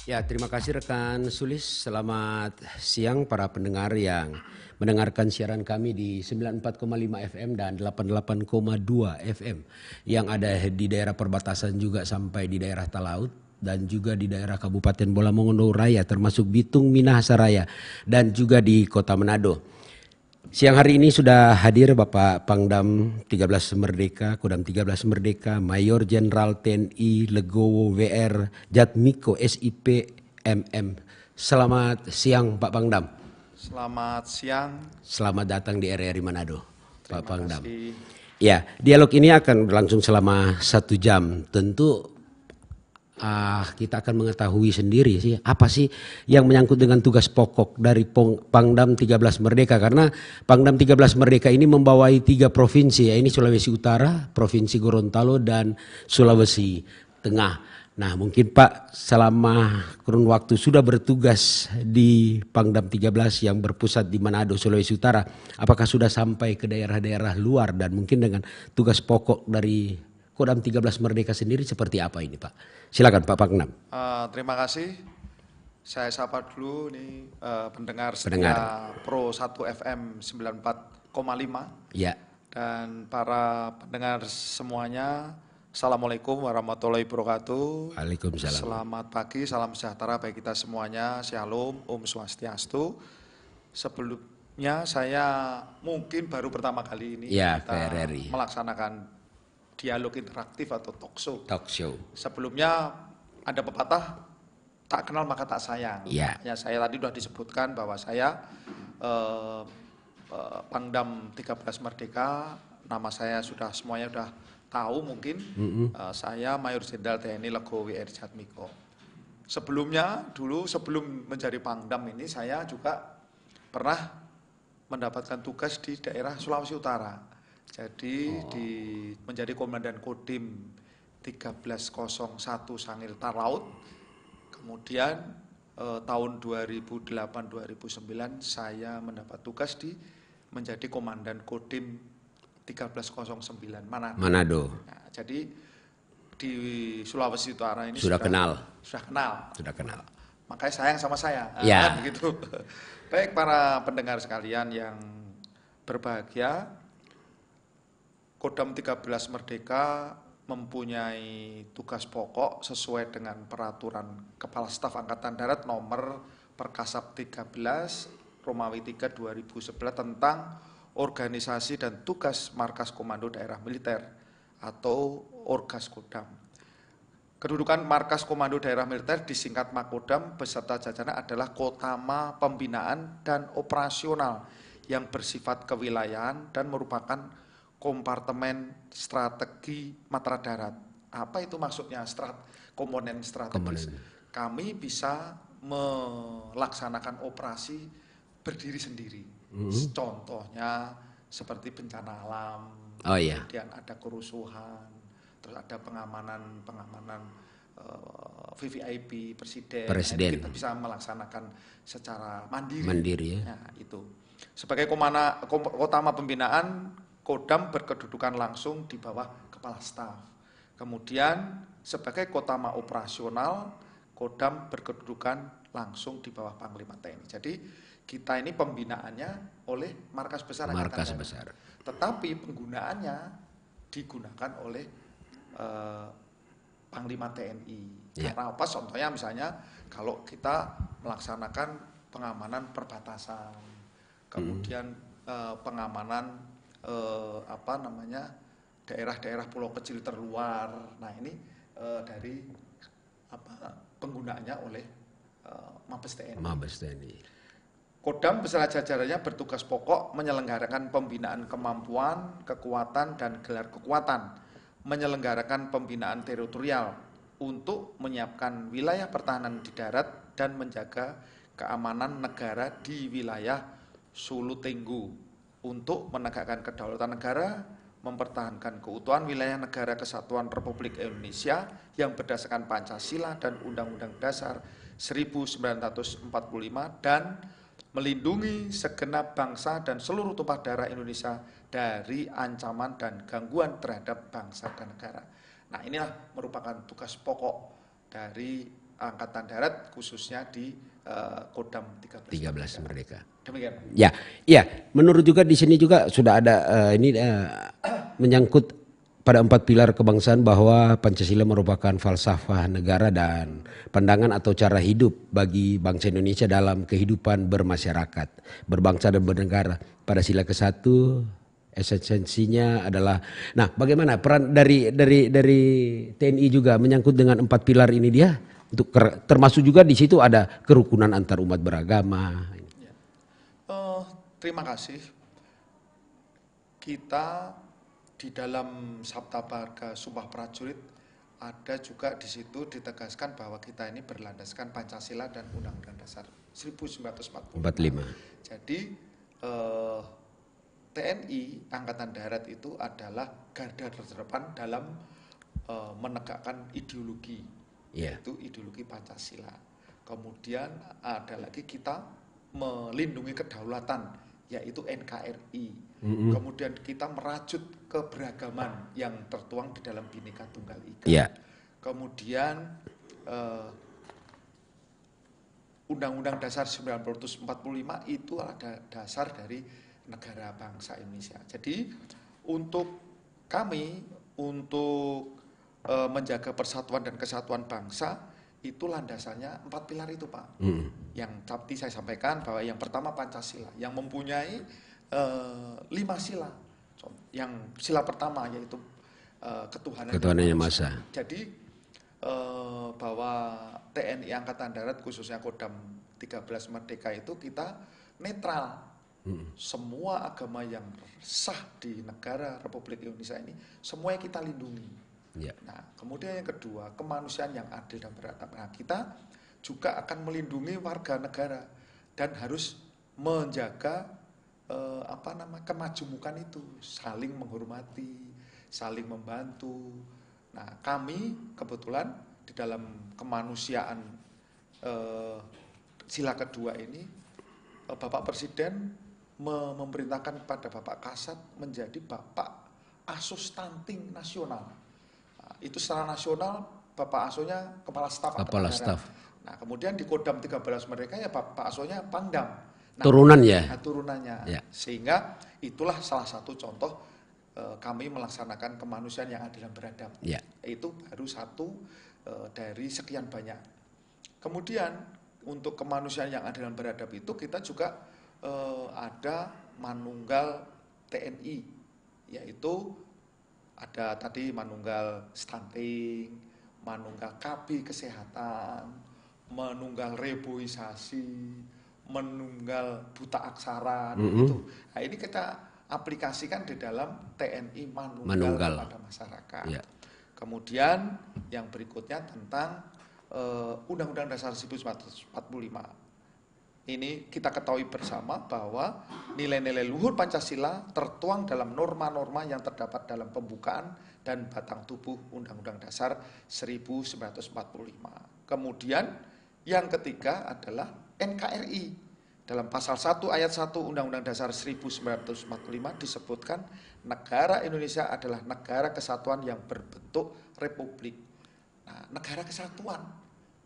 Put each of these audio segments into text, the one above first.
Ya, terima kasih rekan Sulis. Selamat siang para pendengar yang mendengarkan siaran kami di 94,5 FM dan 88,2 FM yang ada di daerah perbatasan juga sampai di daerah Talaut dan juga di daerah Kabupaten Bolamongondo Raya termasuk Bitung, Minahasa Raya dan juga di Kota Manado. Siang hari ini sudah hadir Bapak Pangdam 13 Merdeka, Kodam 13 Merdeka, Mayor Jenderal TNI Legowo WR Jatmiko SIP MM. Selamat siang Pak Pangdam. Selamat siang. Selamat datang di RRI Manado, Pak Pangdam. Kasih. Ya, dialog ini akan berlangsung selama 1 jam. Tentu kita akan mengetahui sendiri sih apa sih yang menyangkut dengan tugas pokok dari Pangdam 13 Merdeka, karena Pangdam 13 Merdeka ini membawai 3 provinsi, ya, ini Sulawesi Utara, Provinsi Gorontalo dan Sulawesi Tengah. Nah, mungkin Pak selama kurun waktu sudah bertugas di Pangdam 13 yang berpusat di Manado, Sulawesi Utara, apakah sudah sampai ke daerah-daerah luar dan mungkin dengan tugas pokok dari Kodam 13 Merdeka sendiri seperti apa ini Pak? Silakan Pak Pangdam. Terima kasih. Saya sapa dulu nih pendengar setia Pro 1 FM 94,5. Ya. Dan para pendengar semuanya, Assalamualaikum warahmatullahi wabarakatuh. Waalaikumsalam. Selamat pagi, salam sejahtera bagi kita semuanya. Shalom, Om Swastiastu. Sebelumnya saya mungkin baru pertama kali ini kita melaksanakan dialog interaktif atau talk show. Sebelumnya ada pepatah, tak kenal maka tak sayang. Ya. Ya, saya tadi sudah disebutkan bahwa saya Pangdam 13 Merdeka, nama saya semuanya sudah tahu mungkin. Saya Mayor Jenderal TNI Legowo WR Jatmiko. Sebelumnya dulu sebelum menjadi Pangdam ini saya juga pernah mendapatkan tugas di daerah Sulawesi Utara. Jadi menjadi Komandan Kodim 1301 Sangir Talaut. Kemudian tahun 2008-2009 saya mendapat tugas menjadi Komandan Kodim 1309 Manado. Nah, jadi di Sulawesi Utara ini sudah kenal. Makanya sayang sama saya. Ya. Begitu. Baik para pendengar sekalian yang berbahagia, Kodam 13 Merdeka mempunyai tugas pokok sesuai dengan peraturan Kepala Staf Angkatan Darat nomor Perkasab 13 Romawi 3 2011 tentang organisasi dan tugas Markas Komando Daerah Militer atau Orgas Kodam. Kedudukan Markas Komando Daerah Militer disingkat Makodam beserta jajaran adalah Kotama Pembinaan dan Operasional yang bersifat kewilayahan dan merupakan kompartemen strategi matra darat. Apa itu maksudnya komponen strategis? Kami bisa melaksanakan operasi berdiri sendiri. Contohnya seperti bencana alam, kemudian ada kerusuhan, terus ada pengamanan VVIP presiden. Kita bisa melaksanakan secara mandiri. Ya. Nah, itu. Sebagai Kotama Pembinaan, Kodam berkedudukan langsung di bawah Kepala Staf. Kemudian sebagai Kotama Operasional, Kodam berkedudukan langsung di bawah Panglima TNI. Jadi kita ini pembinaannya oleh Markas Besar Angkatan Darat. Tetapi penggunaannya digunakan oleh Panglima TNI. Ya. Karena apa? Contohnya misalnya kalau kita melaksanakan pengamanan perbatasan, kemudian pengamanan daerah-daerah pulau kecil terluar. Nah, ini dari penggunaannya oleh Mabes TNI. Kodam beserta jajarannya bertugas pokok menyelenggarakan pembinaan kemampuan, kekuatan dan gelar kekuatan, menyelenggarakan pembinaan teritorial untuk menyiapkan wilayah pertahanan di darat dan menjaga keamanan negara di wilayah Sulu Tenggu untuk menegakkan kedaulatan negara, mempertahankan keutuhan wilayah negara kesatuan Republik Indonesia yang berdasarkan Pancasila dan Undang-Undang Dasar 1945 dan melindungi segenap bangsa dan seluruh tumpah darah Indonesia dari ancaman dan gangguan terhadap bangsa dan negara. Nah, inilah merupakan tugas pokok dari Angkatan Darat khususnya di Kodam 13 Merdeka. Demikian. Ya, ya. Menurut juga di sini juga sudah ada menyangkut pada 4 pilar kebangsaan bahwa Pancasila merupakan falsafah negara dan pandangan atau cara hidup bagi bangsa Indonesia dalam kehidupan bermasyarakat, berbangsa dan bernegara. Pada sila ke-1 esensinya adalah, nah bagaimana peran dari TNI juga menyangkut dengan 4 pilar ini dia, untuk termasuk juga di situ ada kerukunan antar umat beragama. Ya. Terima kasih. Kita di dalam Sabta Marga Sumpah Prajurit ada juga di situ ditegaskan bahwa kita ini berlandaskan Pancasila dan Undang-Undang Dasar 1945. Jadi TNI Angkatan Darat itu adalah garda terdepan dalam menegakkan ideologi, yaitu ideologi Pancasila. Kemudian ada lagi kita melindungi kedaulatan, yaitu NKRI. Kemudian kita merajut keberagaman yang tertuang di dalam Bhinneka Tunggal Ika. Kemudian Undang-Undang Dasar 1945 itu ada dasar dari negara bangsa Indonesia. Jadi untuk kami, untuk menjaga persatuan dan kesatuan bangsa, itu landasannya 4 pilar itu, Pak. Yang tadi saya sampaikan bahwa yang pertama Pancasila, yang mempunyai 5 sila. Yang sila pertama yaitu ketuhanan yang maha. Jadi bahwa TNI Angkatan Darat khususnya Kodam 13 Merdeka itu kita netral. Semua agama yang sah di negara Republik Indonesia ini semuanya kita lindungi. Nah, kemudian yang kedua, kemanusiaan yang adil dan beradab. Nah, kita juga akan melindungi warga negara dan harus menjaga kemajumukan itu, saling menghormati, saling membantu. Nah, kami kebetulan di dalam kemanusiaan sila kedua ini, Bapak Presiden memerintahkan kepada Bapak Kasat menjadi Bapak Aso Stunting Nasional. Nah, itu secara nasional Bapak Asonya Kepala Staf Angkatan Darat. Nah, kemudian di Kodam 13 Merdeka ya Bapak Asonya Pangdam. Nah, turunannya. Sehingga itulah salah satu contoh kami melaksanakan kemanusiaan yang adil dan beradab. Itu baru satu dari sekian banyak. Kemudian untuk kemanusiaan yang adil dan beradab itu kita juga ada manunggal TNI, yaitu ada tadi manunggal stunting, manunggal KB kesehatan, manunggal reboisasi, menunggal buta aksara, itu. Nah, ini kita aplikasikan di dalam TNI manunggal pada masyarakat. Kemudian yang berikutnya tentang Undang-Undang Dasar 1945. Ini kita ketahui bersama bahwa nilai-nilai luhur Pancasila tertuang dalam norma-norma yang terdapat dalam pembukaan dan batang tubuh Undang-Undang Dasar 1945. Kemudian yang ketiga adalah NKRI. Dalam pasal 1 ayat 1 Undang-Undang Dasar 1945 disebutkan negara Indonesia adalah negara kesatuan yang berbentuk republik. Nah, negara kesatuan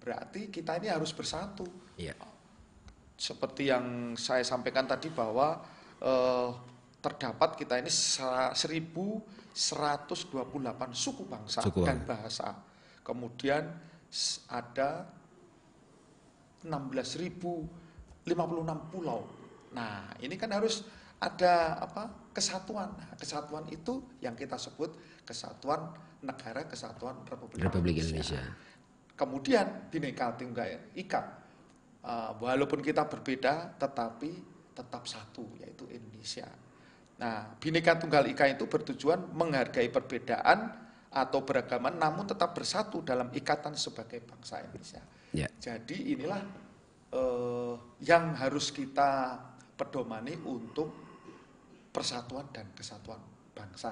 berarti kita ini harus bersatu. Seperti yang saya sampaikan tadi bahwa terdapat kita ini 1128 suku bangsa dan bahasa. Kemudian ada 16.056 pulau. Nah, ini kan harus ada kesatuan. Nah, kesatuan itu yang kita sebut kesatuan negara, kesatuan Republik Indonesia. Kemudian Bhinneka Tunggal Ika. Walaupun kita berbeda tetapi tetap satu, yaitu Indonesia. Nah, Bhinneka Tunggal Ika itu bertujuan menghargai perbedaan atau beragaman namun tetap bersatu dalam ikatan sebagai bangsa Indonesia. Jadi inilah yang harus kita pedomani untuk persatuan dan kesatuan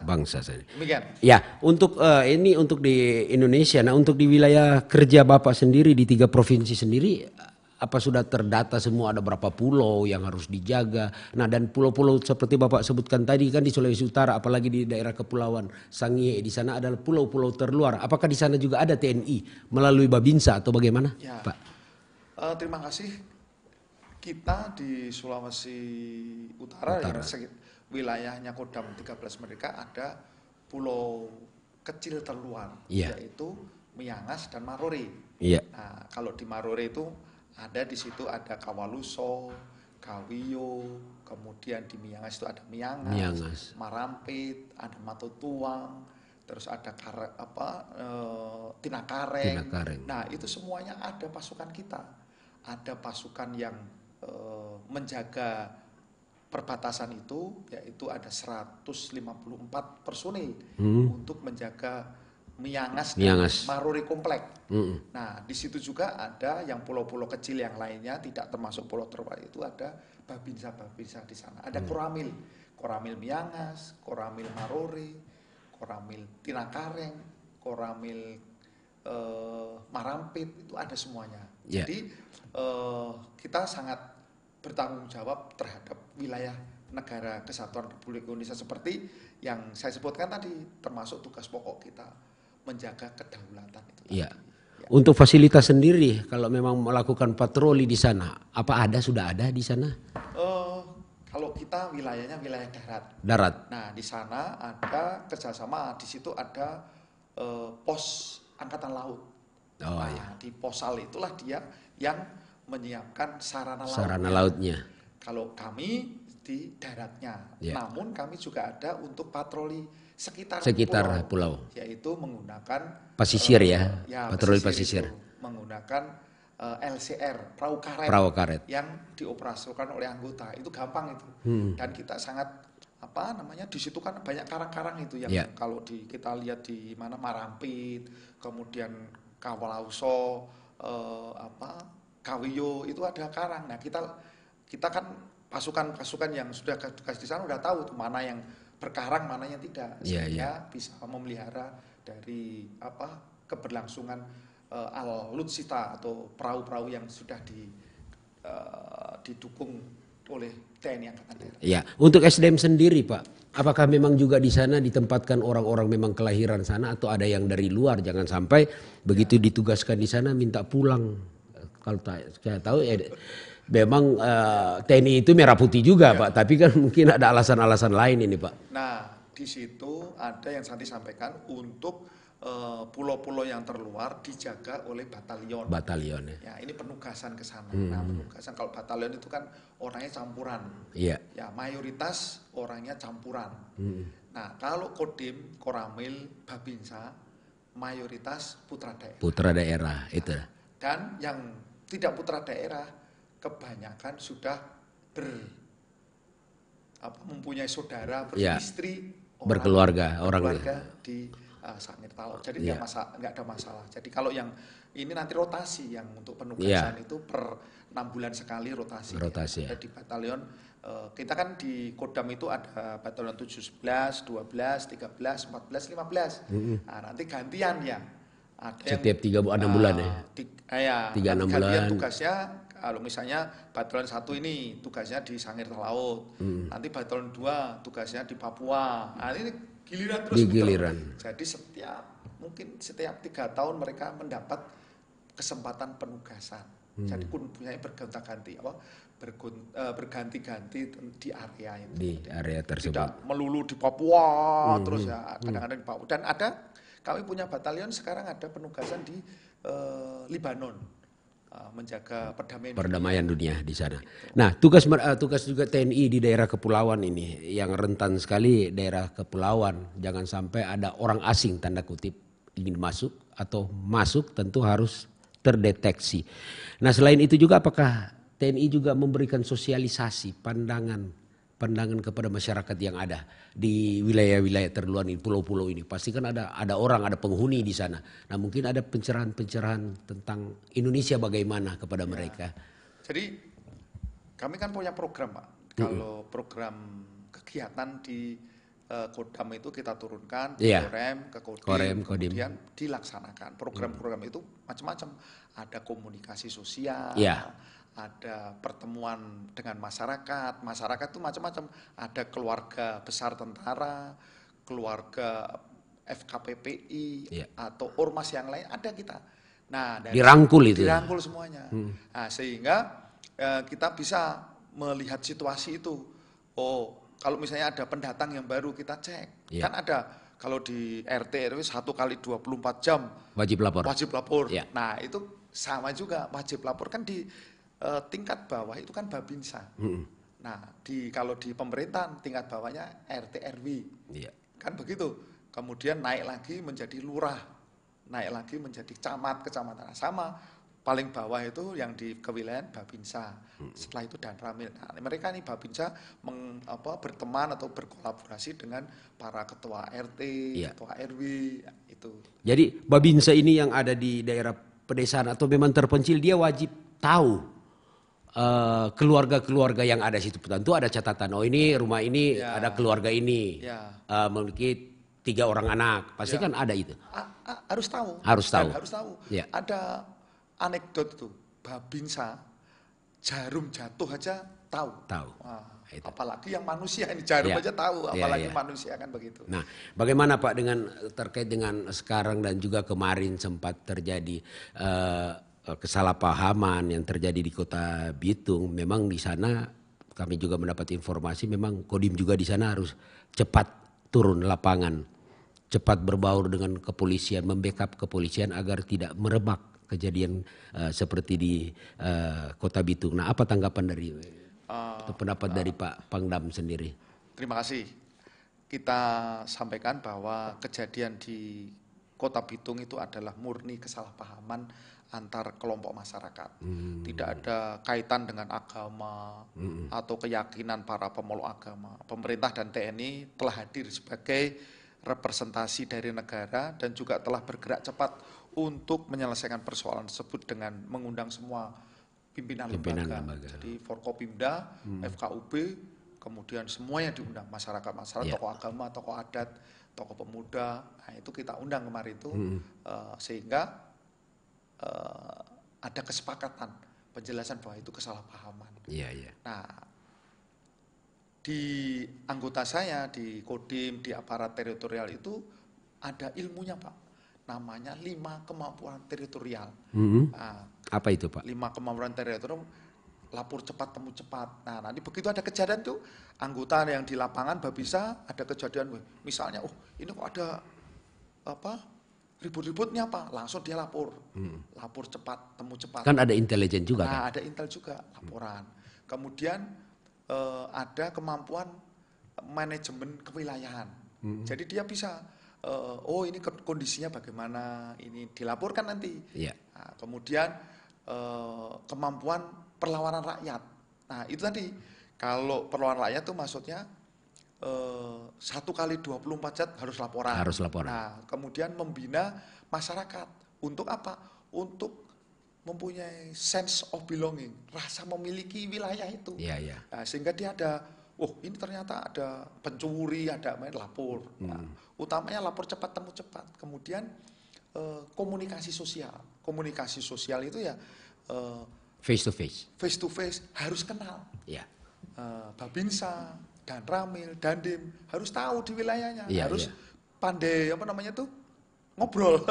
bangsa saja. Demikian. Ya, untuk ini untuk di Indonesia. Nah, untuk di wilayah kerja Bapak sendiri di 3 provinsi sendiri, apa sudah terdata semua ada berapa pulau yang harus dijaga. Nah dan pulau-pulau seperti Bapak sebutkan tadi kan di Sulawesi Utara apalagi di daerah kepulauan Sangihe di sana adalah pulau-pulau terluar. Apakah di sana juga ada TNI melalui Babinsa atau bagaimana, Ya, Pak? terima kasih. Kita di Sulawesi Utara. Yang wilayahnya Kodam 13 Merdeka ada pulau kecil terluar, yaitu Miangas dan Marore. Nah, kalau di Marore itu ada di situ ada Kawaluso, Kawiyo, kemudian di Miangas itu ada Miangas. Marampit, ada Matotuang, terus ada Tinakareng. Nah itu semuanya ada pasukan kita, ada pasukan yang menjaga perbatasan itu, yaitu ada 154 personil untuk menjaga Miangas dan Marore komplek. Nah di situ juga ada yang pulau-pulau kecil yang lainnya tidak termasuk pulau terluar itu ada Babinsa di sana. Ada Koramil Miangas, Koramil Marore, Koramil Tinakareng, Koramil Marampit, itu ada semuanya. Jadi kita sangat bertanggung jawab terhadap wilayah negara kesatuan Republik Indonesia seperti yang saya sebutkan tadi, termasuk tugas pokok kita menjaga kedaulatan itu. Untuk fasilitas sendiri kalau memang melakukan patroli di sana, apa sudah ada di sana? Kalau kita wilayahnya wilayah darat. Nah di sana ada kerjasama, di situ ada pos angkatan laut. Di posal itulah dia yang menyiapkan sarana lautnya. Kalau kami di daratnya, namun kami juga ada untuk patroli sekitar pulau, yaitu menggunakan pasisir patroli pasisir. Menggunakan LCR, perahu karet yang dioperasikan oleh anggota. Itu gampang itu. Dan kita sangat di situ kan banyak karang-karang itu yang kalau kita lihat di mana Marampit, kemudian Kawalauso, Kawiyo itu ada karang. Nah kita kan pasukan yang sudah tugas di sana udah tahu tuh mana yang berkarang, mana yang tidak, sehingga bisa memelihara dari keberlangsungan alutsista atau perahu-perahu yang sudah didukung oleh TNI Angkatan Darat. Untuk SDM sendiri Pak, apakah memang juga di sana ditempatkan orang-orang memang kelahiran sana atau ada yang dari luar? Jangan sampai begitu ditugaskan di sana minta pulang. Kalau saya tahu memang TNI itu merah putih juga Pak, tapi kan mungkin ada alasan-alasan lain ini Pak. Nah di situ ada yang saya sampaikan untuk pulau-pulau yang terluar dijaga oleh batalion. Ini penugasan ke sana. Nah penugasan, kalau batalion itu kan orangnya campuran. Mayoritas orangnya campuran. Nah kalau Kodim, Koramil, Babinsa mayoritas putra daerah. Itu. Dan yang tidak putra daerah kebanyakan sudah mempunyai saudara, beristri, berkeluarga, di Sangir Talaut. Jadi nggak ada masalah. Jadi kalau yang ini nanti rotasi, yang untuk penugasan itu per 6 bulan sekali rotasi. Ya. Di batalion kita kan di Kodam itu ada batalion 7, 11, 12, 13, 14, 15. Nah, nanti gantian ya. Ada setiap 6 bulan ya. 3-6 bulan. Tugasnya kalau misalnya batalion 1 ini tugasnya di Sangir Talaut. Nanti batalion 2 tugasnya di Papua. Nah, ini giliran terus. Jadi mungkin setiap 3 tahun mereka mendapat kesempatan penugasan. Jadi punya berganti-ganti di area itu. Di area tersebut. Tidak melulu di Papua terus ya, kadang-kadang di Papua. Dan kami punya batalion sekarang ada penugasan di Libanon, menjaga perdamaian dunia di sana. Nah, tugas juga TNI di daerah kepulauan ini yang rentan sekali, daerah kepulauan. Jangan sampai ada orang asing tanda kutip ingin masuk atau masuk, tentu harus terdeteksi. Nah, selain itu juga apakah TNI juga memberikan sosialisasi pandangan kepada masyarakat yang ada di wilayah-wilayah terluar ini, pulau-pulau ini? Pasti kan ada orang, ada penghuni di sana. Nah mungkin ada pencerahan-pencerahan tentang Indonesia bagaimana kepada mereka. Jadi kami kan punya program Pak. Kalau program kegiatan di Kodam itu kita turunkan, Iya. Korem, ke Korem, Kodim. kemudian dilaksanakan. Program-program itu macam-macam. Ada komunikasi sosial, Iya. ada pertemuan dengan masyarakat. Masyarakat itu macam-macam. Ada keluarga besar tentara, keluarga FKPPI, Iya. atau ormas yang lain, ada kita. Nah, dari Dirangkul itu. dirangkul semuanya. Nah, sehingga kita bisa melihat situasi itu. Oh, kalau misalnya ada pendatang yang baru, kita cek. Iya. Kan ada kalau di RT RW 1 kali 24 jam Wajib lapor. wajib lapor. Iya. Nah, itu sama juga wajib lapor kan di tingkat bawah itu kan Babinsa. Nah, kalau di pemerintahan tingkat bawahnya RT RW. Iya. Kan begitu. Kemudian naik lagi menjadi lurah, naik lagi menjadi camat, kecamatan. Sama, paling bawah itu yang di kewilayahan Babinsa. Setelah itu Danramil. Nah, mereka nih Babinsa berteman atau berkolaborasi dengan para ketua RT, Iya. ketua RW, itu. Jadi Babinsa ini yang ada di daerah pedesaan atau memang terpencil, dia wajib tahu keluarga-keluarga yang ada situ. Tentu ada catatan. Oh, ini rumah ini Ya. ada keluarga ini, Ya. memiliki 3 orang anak. Pasti Ya. kan ada itu. Harus tahu. Harus tahu. Dan harus tahu. Ya. Ada anekdot itu, Babinsa jarum jatuh aja tahu. Tahu. Wah, Itu. apalagi yang manusia ini jarum Ya. aja tahu, Ya, apalagi ya. manusia kan begitu. Nah, bagaimana Pak dengan terkait dengan sekarang dan juga kemarin sempat terjadi kesalahpahaman yang terjadi di Kota Bitung. Memang di sana kami juga mendapat informasi memang Kodim juga di sana harus cepat turun lapangan, cepat berbaur dengan kepolisian, membackup kepolisian agar tidak merebak kejadian seperti di Kota Bitung. Nah, apa tanggapan dari atau pendapat dari Pak Pangdam sendiri? Terima kasih. Kita sampaikan bahwa kejadian di Kota Bitung itu adalah murni kesalahpahaman antar kelompok masyarakat. Tidak ada kaitan dengan agama atau keyakinan para pemeluk agama. Pemerintah dan TNI telah hadir sebagai representasi dari negara dan juga telah bergerak cepat untuk menyelesaikan persoalan tersebut dengan mengundang semua pimpinan lembaga. Jadi Forkopimda, FKUB, kemudian semuanya diundang, masyarakat, tokoh agama, tokoh adat, tokoh pemuda. Nah, itu kita undang kemarin itu sehingga ada kesepakatan penjelasan bahwa itu kesalahpahaman. Iya, iya. Nah, di anggota saya di Kodim, di aparat teritorial itu ada ilmunya, Pak. Namanya 5 kemampuan teritorial. Nah, apa itu, Pak? 5 kemampuan teritorial, lapor cepat, temu cepat. Nah, nanti begitu ada kejadian tuh, anggota yang di lapangan Babinsa ada kejadian, misalnya, ini kok ada ribut-ributnya apa? Langsung dia lapor. Lapor cepat, temu cepat. Kan ada intelijen juga kan? Nah, ada intel juga, laporan. Kemudian ada kemampuan manajemen kewilayahan. Jadi dia bisa, ini kondisinya bagaimana, ini dilaporkan nanti. Iya. Nah, kemudian kemampuan perlawanan rakyat. Nah, itu tadi, kalau perlawanan rakyat itu maksudnya 1 kali 24 jam harus laporan. Harus laporan. Nah, kemudian membina masyarakat. Untuk apa? Untuk mempunyai sense of belonging, rasa memiliki wilayah itu. Iya, iya. Nah, sehingga dia ada, ini ternyata ada pencuri, ada main lapor. Nah, utamanya lapor cepat, temu cepat. Kemudian komunikasi sosial. Komunikasi sosial itu ya Face to face. face to face, harus kenal. Iya. Babinsa, Danramil, Dandim harus tahu di wilayahnya, Iya, harus iya. pandai ngobrol,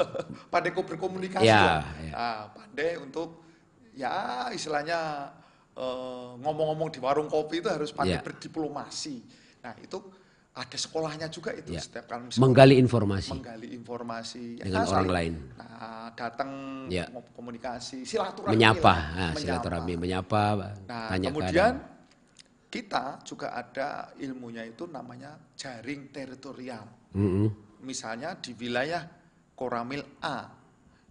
pandai berkomunikasi, Iya, iya. pandai untuk istilahnya ngomong-ngomong di warung kopi itu harus pandai Iya. berdiplomasi. Nah, itu ada sekolahnya juga itu, Iya. setiap kali Menggali informasi menggali informasi dengan orang lain. Nah, datang Iya. komunikasi, silaturahmi, Menyapa, lah. silaturahmi, menyapa, Nah, tanya kemudian keadaan. kita juga ada ilmunya itu namanya jaring teritorial. Misalnya di wilayah Koramil A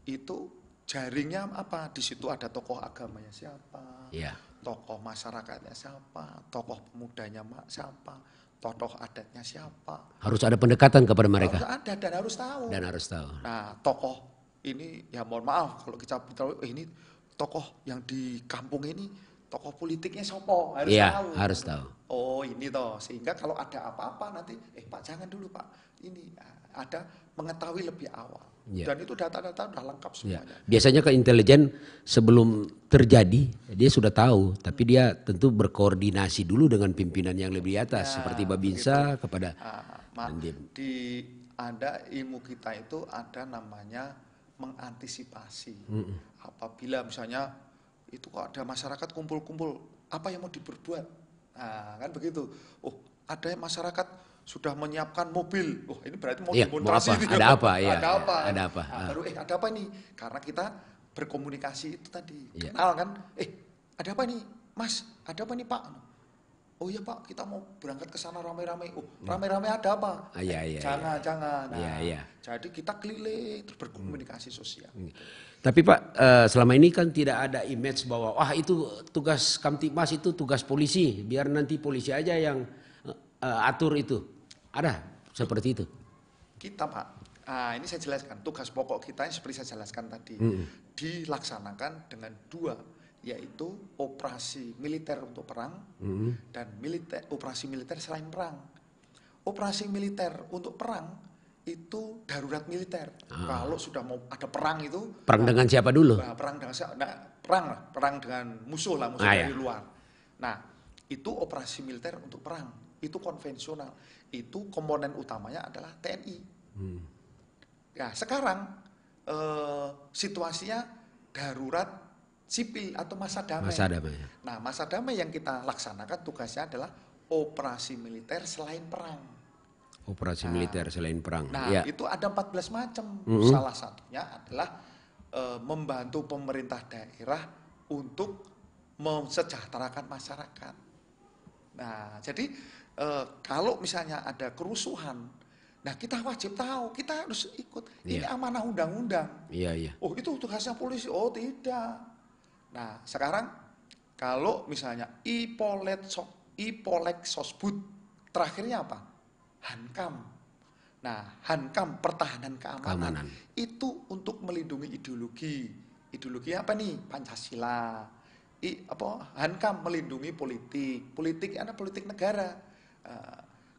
itu jaringnya apa? Di situ ada tokoh agamanya siapa, Iya. tokoh masyarakatnya siapa, tokoh pemudanya siapa, tokoh adatnya siapa. Harus ada pendekatan kepada mereka. Harus ada dan harus tahu. Dan harus tahu. Nah, tokoh ini ya mohon maaf kalau kita bicara ini tokoh yang di kampung ini tokoh politiknya sopo, harus Iya, tahu. harus tahu. Oh ini toh, sehingga kalau ada apa-apa nanti, Pak jangan dulu Pak, ini ada mengetahui lebih awal. Ya. Dan itu data-data udah lengkap semuanya. Ya. Biasanya ke intelijen sebelum terjadi dia sudah tahu, tapi dia tentu berkoordinasi dulu dengan pimpinan yang lebih atas, seperti Babinsa kepada ada ilmu kita itu ada namanya mengantisipasi. Apabila misalnya itu kok ada masyarakat kumpul-kumpul, apa yang mau diperbuat? Nah, kan begitu. Oh, ada masyarakat sudah menyiapkan mobil. Oh, ini berarti mau demonstrasi. Ada apa? Ya, ada apa? Ada apa? Nah, baru ada apa nih? Karena kita berkomunikasi itu tadi. Ya. Kenal kan? Ada apa nih? Mas, ada apa nih Pak? Oh iya Pak, kita mau berangkat ke sana rame-rame. Oh, rame-rame ada apa? Jangan. Nah, jadi kita keliling terus berkomunikasi sosial. Tapi Pak, selama ini kan tidak ada image bahwa wah itu tugas Kamtibmas, itu tugas polisi, biar nanti polisi aja yang atur itu. Ada seperti itu? Kita Pak, ini saya jelaskan, tugas pokok kita yang seperti saya jelaskan tadi, dilaksanakan dengan dua, yaitu operasi militer untuk perang dan operasi militer selain perang. Operasi militer untuk perang itu darurat militer. Kalau sudah mau ada perang itu perang dengan siapa dulu? Perang dengan musuh lah, musuh dari luar. Nah, itu operasi militer untuk perang, itu konvensional. Itu komponen utamanya adalah TNI. Ya, sekarang situasinya darurat sipil atau masa damai. Nah, masa damai yang kita laksanakan tugasnya adalah operasi militer selain perang. Operasi militer selain perang. Nah, itu ada 14 macam. Salah satunya adalah membantu pemerintah daerah untuk mensejahterakan masyarakat. Nah, jadi kalau misalnya ada kerusuhan, nah kita wajib tahu, kita harus ikut. Ini amanah undang-undang. Oh, itu tugasnya polisi. Oh, tidak. Nah, sekarang kalau misalnya Ipolek Sosbud, terakhirnya apa? Hankam. Nah, Hankam pertahanan keamanan itu untuk melindungi ideologi. Ideologi apa nih? Pancasila. Hankam melindungi politik ada politik negara.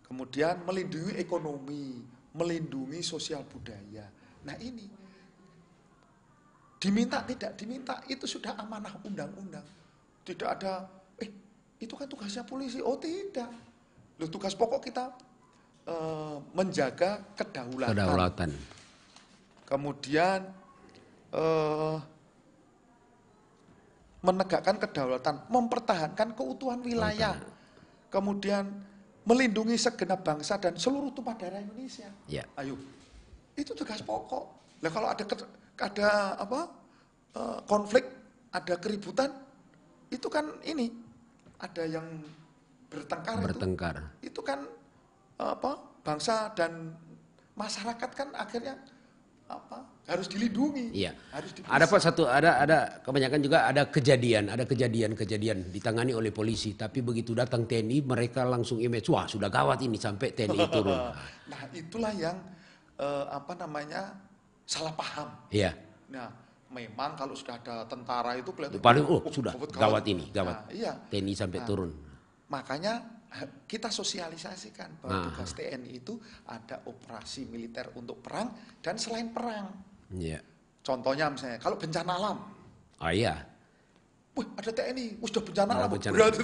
Kemudian melindungi ekonomi, melindungi sosial budaya. Nah, ini diminta tidak diminta itu sudah amanah undang-undang. Tidak ada itu kan tugasnya polisi. Oh, tidak. Loh, tugas pokok kita menjaga kedaulatan. Kemudian menegakkan kedaulatan, mempertahankan keutuhan wilayah. Kemudian melindungi segenap bangsa dan seluruh tumpah darah Indonesia. Ayo. Itu tugas pokok. Nah, kalau ada konflik, ada keributan, itu kan ada yang bertengkar. Itu kan bangsa dan masyarakat kan akhirnya harus dilindungi. Harus ada Pak ada kebanyakan juga ada kejadian ditangani oleh polisi, tapi begitu datang TNI mereka langsung image wah sudah gawat ini sampai TNI turun. Nah, itulah yang salah paham. Nah, memang kalau sudah ada tentara itu kelihatan paling sudah gawat ini. Nah, TNI sampai turun. Makanya kita sosialisasikan bahwa tugas TNI itu ada operasi militer untuk perang dan selain perang. Contohnya misalnya kalau bencana alam. Wah, ada TNI, sudah bencana alam. Berat.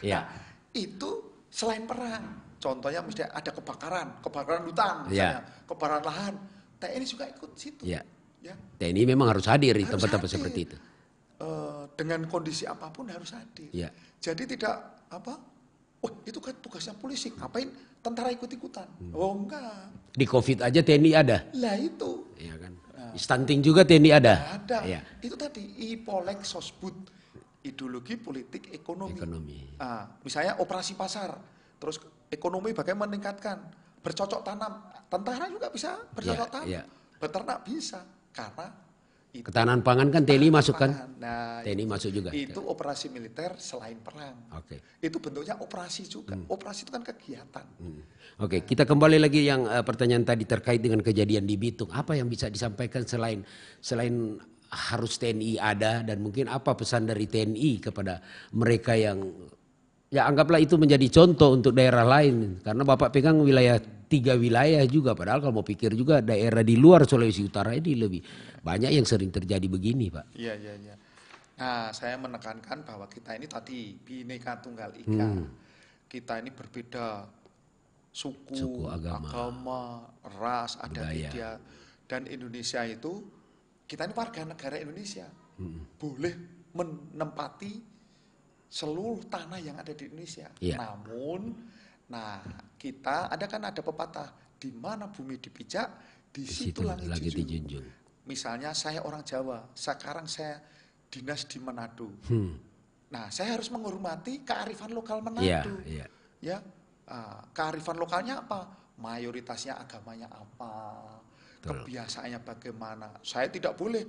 Nah, itu selain perang. Contohnya misalnya ada kebakaran hutan misalnya, kebakaran lahan. TNI juga ikut situ. TNI memang harus hadir di tempat-tempat seperti itu. Dengan kondisi apapun harus hadir. Jadi tidak itu kan tugasnya polisi, ngapain tentara ikut-ikutan? Oh, enggak. Di COVID aja TNI ada. Lah itu. Iya kan. Stunting juga TNI ada. Ada. Itu tadi Ipolek Sosbud, ideologi politik ekonomi. Misalnya operasi pasar, terus ekonomi bagaimana meningkatkan, bercocok tanam, tentara juga bisa bercocok tanam, beternak bisa, karena ketahanan pangan kan TNI masuk kan? Nah, TNI masuk juga. Itu operasi militer selain perang. Itu bentuknya operasi juga. Operasi itu kan kegiatan. Kita kembali lagi yang pertanyaan tadi terkait dengan kejadian di Bitung. Apa yang bisa disampaikan selain harus TNI ada, dan mungkin apa pesan dari TNI kepada mereka yang ya anggaplah itu menjadi contoh untuk daerah lain, karena Bapak pegang wilayah 3 wilayah juga, padahal kalau mau pikir juga daerah di luar Sulawesi Utara ini lebih banyak yang sering terjadi begini, Pak. Iya, iya, iya. Nah, saya menekankan bahwa kita ini tadi Bhinneka Tunggal Ika. Kita ini berbeda suku, agama, ras, adat istiadat, dan Indonesia itu kita ini warga negara Indonesia. Boleh menempati seluruh tanah yang ada di Indonesia. Namun, nah kita ada pepatah, di mana bumi dipijak, di situ langit dijunjung. Misalnya saya orang Jawa, sekarang saya dinas di Manado. Nah, saya harus menghormati kearifan lokal Manado. Ya, kearifan lokalnya apa? Mayoritasnya agamanya apa? Kebiasaannya bagaimana? Saya tidak boleh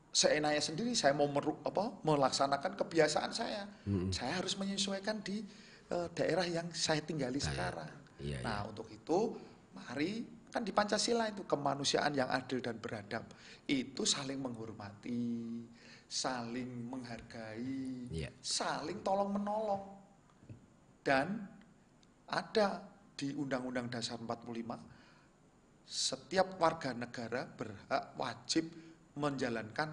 seenaknya sendiri. Saya mau melaksanakan kebiasaan saya. Saya harus menyesuaikan di daerah yang saya tinggali sekarang. Nah, untuk itu, mari kan di Pancasila itu kemanusiaan yang adil dan beradab itu saling menghormati, saling menghargai, saling tolong menolong. Dan ada di Undang-Undang Dasar 45, setiap warga negara berhak wajib menjalankan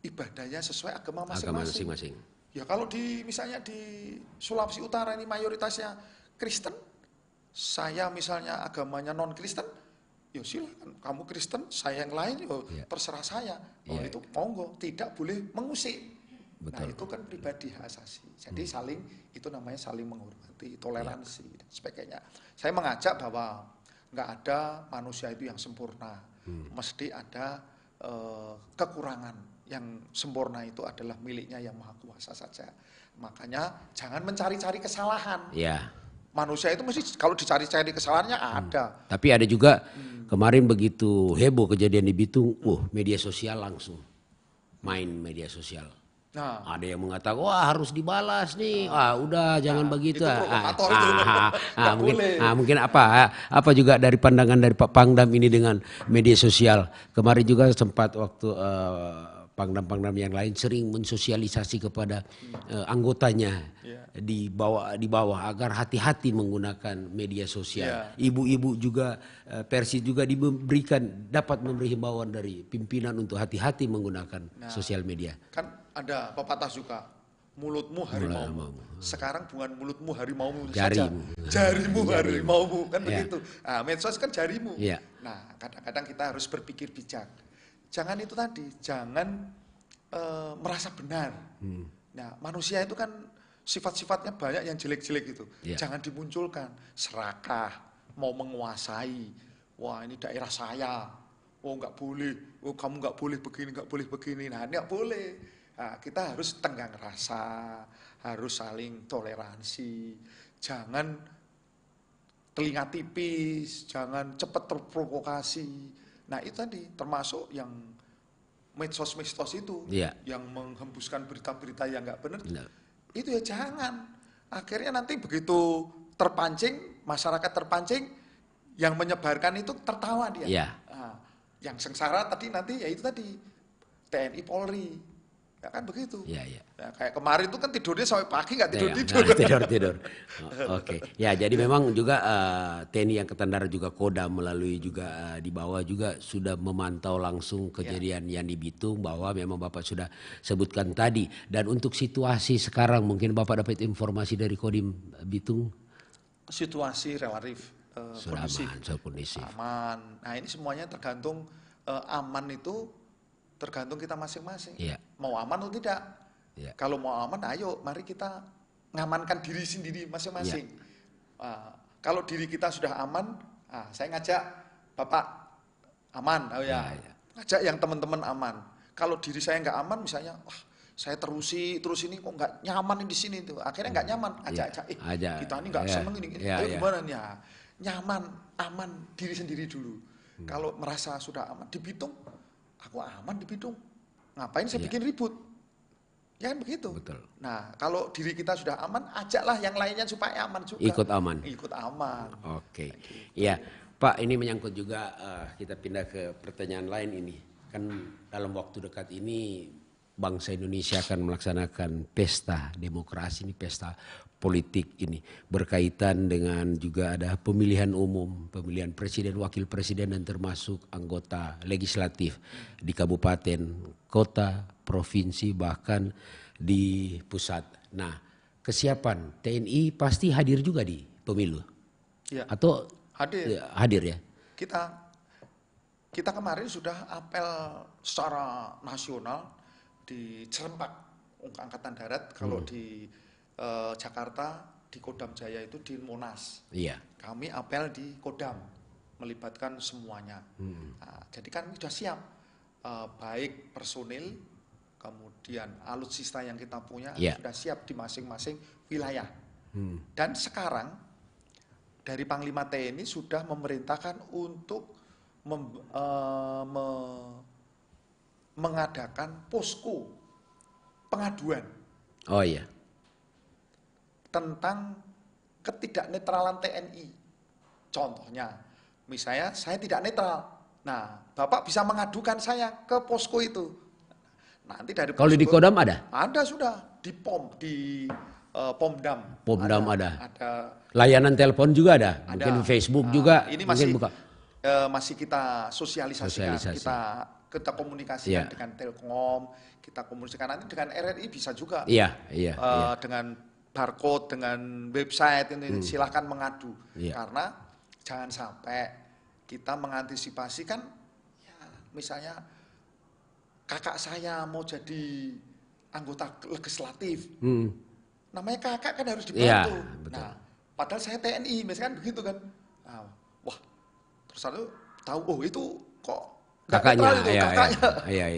ibadahnya sesuai agama masing-masing. Ya kalau misalnya di Sulawesi Utara ini mayoritasnya Kristen, saya misalnya agamanya non-Kristen, ya silakan kamu Kristen, saya yang lain, terserah saya. Itu monggo, tidak boleh mengusik. Nah itu kan pribadi hak asasi. Jadi itu namanya saling menghormati, toleransi dan sebagainya. Saya mengajak bahwa nggak ada manusia itu yang sempurna, mesti ada kekurangan. Yang sempurna itu adalah miliknya yang maha kuasa saja. Makanya jangan mencari-cari kesalahan. Manusia itu mesti kalau dicari-cari kesalahannya ada. Tapi ada juga kemarin begitu heboh kejadian di Bitung, media sosial langsung main media sosial. Nah, ada yang mengatakan wah harus dibalas nih, udah jangan begitu. Mungkin apa juga dari pandangan dari Pak Pangdam ini dengan media sosial. Kemarin juga sempat waktu Pangdam-pangdam yang lain sering mensosialisasi kepada anggotanya di bawah agar hati-hati menggunakan media sosial. Ibu-ibu juga Persi juga dapat memberi himbauan dari pimpinan untuk hati-hati menggunakan sosial media. Kan ada pepatah juga, mulutmu harimaumu. Sekarang bukan mulutmu harimaumu jarimu. Saja, jarimu harimaumu kan begitu. Nah, medsos kan jarimu. Nah, kadang-kadang kita harus berpikir bijak. Jangan itu tadi, jangan merasa benar. Nah, manusia itu kan sifat-sifatnya banyak yang jelek-jelek itu. Jangan dimunculkan. Serakah, mau menguasai. Wah ini daerah saya. Oh nggak boleh. Oh kamu nggak boleh begini, nggak boleh begini. Nah ini nggak boleh. Nah, kita harus tenggang rasa, harus saling toleransi. Jangan telinga tipis, jangan cepat terprovokasi. Nah itu tadi termasuk yang medsos itu yang menghembuskan berita-berita yang nggak benar. Itu ya jangan. Akhirnya nanti begitu terpancing, masyarakat terpancing, yang menyebarkan itu tertawa dia. Nah, yang sengsara tadi nanti ya itu tadi TNI Polri. Ya kan begitu. Ya, kayak kemarin itu kan tidurnya sampai pagi nggak tidur. Oke. Ya jadi memang juga TNI Angkatan Darat juga Kodam melalui juga di bawah juga sudah memantau langsung kejadian yang di Bitung, bahwa memang Bapak sudah sebutkan tadi. Dan untuk situasi sekarang mungkin Bapak dapat informasi dari Kodim Bitung? Situasi relatif kondusif. Aman. Nah ini semuanya tergantung aman itu tergantung kita masing-masing. Mau aman atau tidak. Kalau mau aman, ayo mari kita ngamankan diri sendiri masing-masing. Kalau diri kita sudah aman, saya ngajak Bapak aman. Ngajak yang teman-teman aman. Kalau diri saya nggak aman, misalnya, saya terus ini kok nggak nyaman di sini tuh. Akhirnya nggak nyaman, ajak. Kita ini nggak seneng ini. Ayo gimana nih? Nyaman, aman diri sendiri dulu. Kalau merasa sudah aman di Bitung, aku aman di Bitung. Ngapain saya bikin ribut? Ya kan begitu. Betul. Nah, kalau diri kita sudah aman, ajaklah yang lainnya supaya aman juga. Ikut aman. Oke. Iya, Pak, ini menyangkut juga kita pindah ke pertanyaan lain ini. kan dalam waktu dekat ini bangsa Indonesia akan melaksanakan pesta demokrasi ini, pesta politik ini berkaitan dengan juga ada pemilihan umum, pemilihan presiden, wakil presiden dan termasuk anggota legislatif di kabupaten, kota, provinsi bahkan di pusat. Nah, kesiapan TNI pasti hadir juga di pemilu. Ya. Atau hadir ya? Kita kemarin sudah apel secara nasional di Cerempak Angkatan Darat, kalau di Jakarta di Kodam Jaya itu di Monas. Iya. Kami apel di Kodam melibatkan semuanya. Nah, jadi kami sudah siap, baik personil, kemudian alutsista yang kita punya sudah siap di masing-masing wilayah. Dan sekarang dari Panglima TNI sudah memerintahkan untuk mengadakan posko pengaduan. Oh iya. Tentang ketidaknetralan TNI. Contohnya, misalnya saya tidak netral. Nah, Bapak bisa mengadukan saya ke posko itu. Nanti dari posko, kalau di Kodam ada? Ada sudah di Pomdam. Pomdam ada. Ada. Layanan telepon juga ada. Mungkin Facebook juga. Ini masih kita sosialisasikan. Kita komunikasikan dengan Telkom, kita komunikasikan nanti dengan RRI bisa juga. Iya. Dengan barcode, dengan website ini silahkan mengadu. Karena jangan sampai kita mengantisipasi kan, ya, misalnya kakak saya mau jadi anggota legislatif, namanya kakak kan harus dibantu. Nah, padahal saya TNI, misalkan begitu kan. Nah, wah, terus tahu, oh itu kok kakaknya,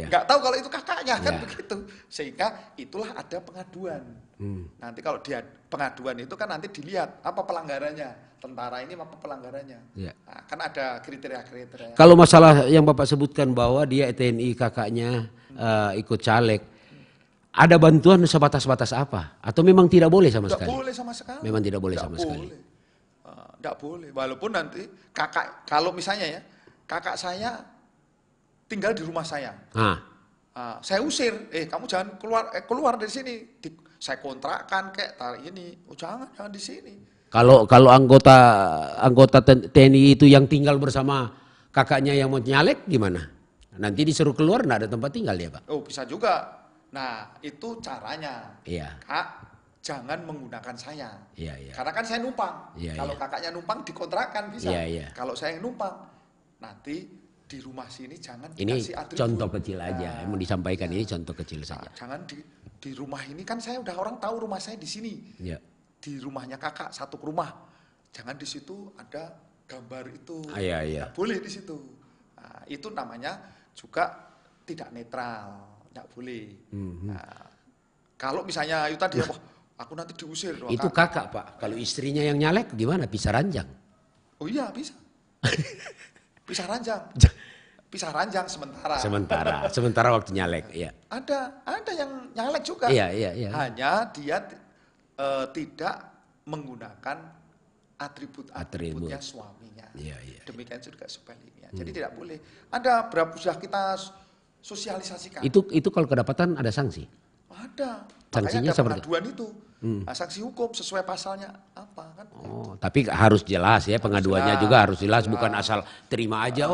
nggak tahu kalau itu kakaknya kan begitu, sehingga itulah ada pengaduan. Nanti kalau dia pengaduan itu kan nanti dilihat apa pelanggarannya, tentara ini apa pelanggarannya. Nah, kan ada kriteria-kriteria. Kalau masalah yang Bapak sebutkan bahwa dia TNI kakaknya ikut caleg, ada bantuan sebatas-batas apa? Atau memang tidak boleh sama sekali? Tidak boleh sama sekali. Memang tidak boleh sama sekali. Tidak boleh. Walaupun nanti kalau misalnya ya kakak saya tinggal di rumah saya. Saya usir, kamu jangan keluar dari sini. Saya kontrakkan kayak tarik ini. Oh jangan di sini. Kalau anggota TNI itu yang tinggal bersama kakaknya yang mau nyalek gimana? Nanti disuruh keluar nggak ada tempat tinggal ya Pak? Oh bisa juga. Nah itu caranya. Iya. Kak, jangan menggunakan saya. Iya. Karena kan saya numpang. Kalau kakaknya numpang dikontrakkan bisa. Kalau saya yang numpang, nanti di rumah sini jangan ini kasih atribut. Contoh kecil aja yang mau disampaikan, ini contoh kecil saja. Jangan di rumah ini kan saya udah orang tahu rumah saya di sini. Di rumahnya kakak satu rumah, jangan di situ ada gambar itu. Nggak boleh di situ. Nah, itu namanya juga tidak netral, nggak boleh. Nah, kalau misalnya itu tadi wah aku nanti diusir. Itu kakak Pak. Kalau istrinya yang nyalek gimana? Pisah ranjang? Oh iya bisa. Pisah ranjang sementara waktu nyalek ya. Ada yang nyalek juga. Iya. Hanya dia tidak menggunakan atributnya suaminya. Demikian juga sebaliknya. Jadi tidak boleh. Ada berapa sudah kita sosialisasikan. Itu kalau kedapatan ada sanksi? Ada. Sanksinya ada pengaduan itu. Sanksi hukum sesuai pasalnya apa kan? Tapi harus jelas ya, pengaduannya juga harus jelas, bukan asal terima aja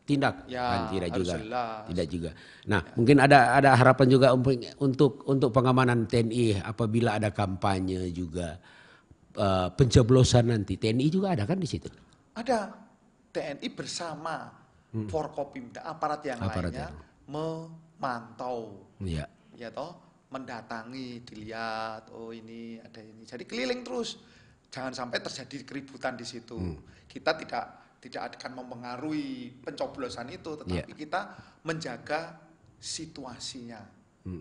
tindak kan tidak juga. Nah, mungkin ada harapan juga untuk pengamanan TNI apabila ada kampanye juga pencoblosan nanti. TNI juga ada kan di situ? Ada. TNI bersama Forkopimda, aparat yang lainnya memantau. Ya toh, mendatangi, dilihat, oh ini ada ini. Jadi keliling terus. Jangan sampai terjadi keributan di situ. Kita tidak akan mempengaruhi pencoblosan itu, tetapi kita menjaga situasinya.